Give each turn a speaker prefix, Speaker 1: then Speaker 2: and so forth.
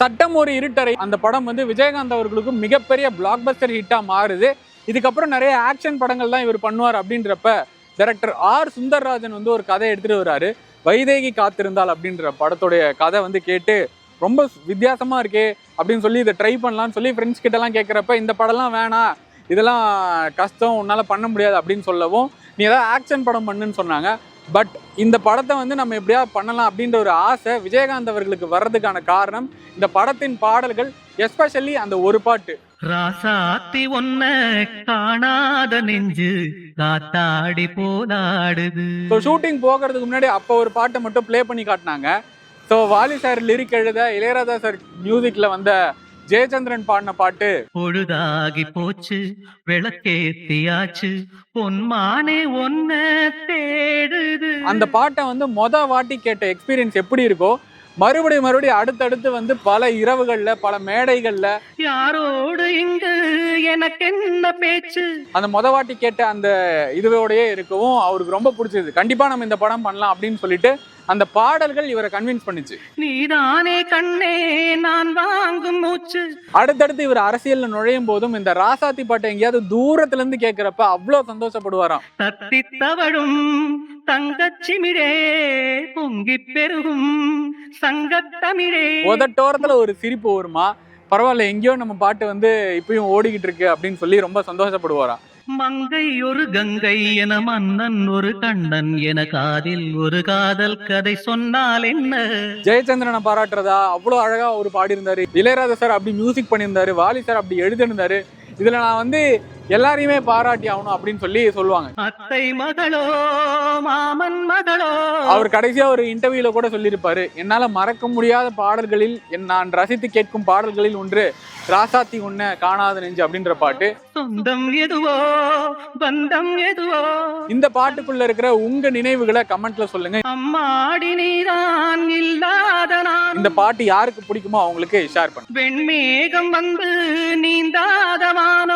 Speaker 1: சட்டம் ஒரு இருட்டறை அந்த படம் வந்து விஜயகாந்த் அவர்களுக்கு மிகப்பெரிய பிளாக் பஸ்டர் ஹிட்டா மாறுது. இதுக்கப்புறம் நிறைய ஆக்ஷன் படங்கள் தான் இவர் பண்ணுவார். அப்படின்றப்ப டைரக்டர் ஆர் சுந்தர்ராஜன் வந்து ஒரு கதை எடுத்துட்டு வர்றாரு. வைதேகி காத்திருந்தால் அப்படின்ற படத்துடைய கதை வந்து கேட்டு ரொம்ப வித்தியாசமா இருக்கே அப்படின்னு சொல்லி இதை ட்ரை பண்ணலாம்னு சொல்லி ஃப்ரெண்ட்ஸ் கிட்ட எல்லாம் கேட்குறப்ப இந்த படம்லாம் வேணாம், இதெல்லாம் கஷ்டம், உன்னால பண்ண முடியாது அப்படின்னு சொல்லவும் நீ ஏதாவது ஆக்ஷன் படம் பண்ணுன்னு சொன்னாங்க. பட் இந்த படத்தை வந்து நம்ம எப்படியாவது பண்ணலாம் அப்படின்ற ஒரு ஆசை விஜயகாந்த் அவர்களுக்கு வர்றதுக்கான காரணம் இந்த படத்தின் பாடல்கள், எஸ்பெஷலி அந்த ஒரு பாட்டு.
Speaker 2: ராசாத்தி ஒன்ன காணாத நெஞ்சு காத்தாடி போதாடுது.
Speaker 1: ஷூட்டிங் போகிறதுக்கு முன்னாடி அப்போ ஒரு பாட்டை மட்டும் பிளே பண்ணி காட்டினாங்க. ஸோ வாலி சார் லிரிக் எழுத, இளையராஜா சார் மியூசிக்ல வந்த ஜெயச்சந்திரன் பாடின பாட்டு
Speaker 2: பொழுதாகி போச்சு விளக்கேத்தியாச்சு பொன்மானே ஒன்ன தேடுது.
Speaker 1: அந்த பாட்டை வந்து வாட்டி கேட்ட எக்ஸ்பீரியன்ஸ் எப்படி இருக்கோ மறுபடியும் அடுத்தடுத்து வந்து பல இரவுகள்ல பல மேடைகள்ல
Speaker 2: யாரோடு இங்கு எனக்கு என்ன பேச்சு
Speaker 1: அந்த வாட்டி கேட்ட அந்த இதுவோடயே இருக்கவும் அவருக்கு ரொம்ப பிடிச்சது. கண்டிப்பா நம்ம இந்த படம் பண்ணலாம் அப்படின்னு சொல்லிட்டு அந்த பாடல்கள் இவரை கன்வின்ஸ் பண்ணுச்சு.
Speaker 2: நீதானே கண்ணே நான் வாங்கும் மூச்சு.
Speaker 1: அடுத்தடுத்து இவர் அரசியல்ல நுழையும் போதும் இந்த ராசாத்தி பாட்டை எங்கேயாவது தூரத்துல இருந்து கேட்கிறப்ப அவ்வளவு சந்தோஷப்படுவாராம்.
Speaker 2: தத்தி தவழும் தங்கச்சிமிழே பொங்கி பெருகும் சங்கத்தமிழே.
Speaker 1: உதட்டோரத்துல ஒரு சிரிப்பு வருமா, பரவாயில்ல எங்கேயோ நம்ம பாட்டு வந்து இப்பயும் ஓடிக்கிட்டு இருக்கு அப்படின்னு சொல்லி ரொம்ப சந்தோஷப்படுவாராம்.
Speaker 2: மங்கை ஒரு கங்கை என மன்னன் ஒரு கண்ணன் என காதில் ஒரு காதல் கதை சொன்னால் என்ன.
Speaker 1: ஜெயச்சந்திரனை பாராட்டுறதா அவ்வளவு அழகா ஒரு பாடியிருந்தாரு. இளையராஜா சார் அப்படி மியூசிக் பண்ணியிருந்தாரு, வாலி சார் அப்படி எழுதியிருந்தாரு. இதுல நான் வந்து எல்லாரையுமே பாராட்டி ஆகணும் அப்படின்னு சொல்லி சொல்லுவாங்க.
Speaker 2: அத்தை மகளோ மாமன் மகளோ.
Speaker 1: அவர் கடைசியா ஒரு இன்டர்வியூல கூட சொல்லியிருப்பாரு, என்னால மறக்க முடியாத பாடல்களில் நான் ரசித்து கேட்கும் பாடல்களில் ஒன்று ராசாத்தி உன்ன காணாத நெஞ்சு அப்படின்ற பாட்டு.
Speaker 2: சொந்தம் எதுவோ பந்தம் எதுவோ.
Speaker 1: இந்த பாட்டுக்குள்ள இருக்கிற உங்க நினைவுகளை கமெண்ட்ல சொல்லுங்க.
Speaker 2: அம்மாடி நீதான் இல்லாத நான்.
Speaker 1: இந்த பாட்டு யாருக்கு பிடிக்குமோ அவங்களுக்கு ஷேர் பண்ணுங்க.
Speaker 2: வெண்மேகம் வந்து நீந்தாத வானம்.